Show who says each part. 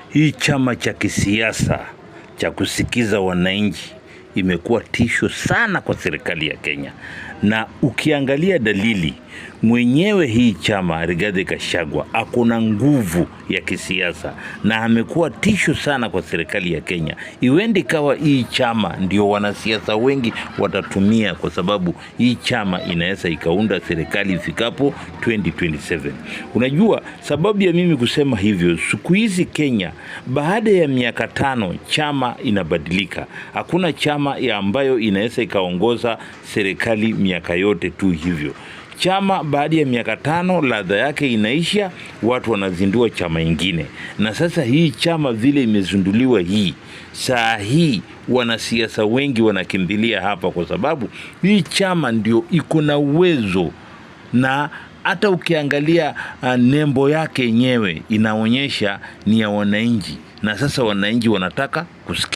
Speaker 1: Hii chama cha kisiasa cha kusikiza wananchi imekuwa tisho sana kwa serikali ya Kenya. Na ukiangalia dalili, mwenyewe hii chama Rigathi Gachagua akona nguvu ya kisiasa na amekuwa tisho sana kwa serikali ya Kenya. Iwendi kawa hii chama ndio wanasiasa wengi watatumia, kwa sababu hii chama inaweza ikaunda serikali ifikapo 2027. Unajua sababu ya mimi kusema hivyo, siku hizi Kenya baada ya miaka 5 chama inabadilika. Hakuna chama ya ambayo inaweza ikaongoza serikali miaka yote tu hivyo. Chama baada ya miaka 5 ladha yake inaisha, watu wanazindua chama ingine. Na sasa hii chama vile imezinduliwa saa hii wanasiasa wengi wanakimbilia hapa, kwa sababu hii chama ndio iko na uwezo, na hata ukiangalia nembo yake yenyewe inaonyesha ni ya wananchi, na sasa wananchi wanataka kusikia.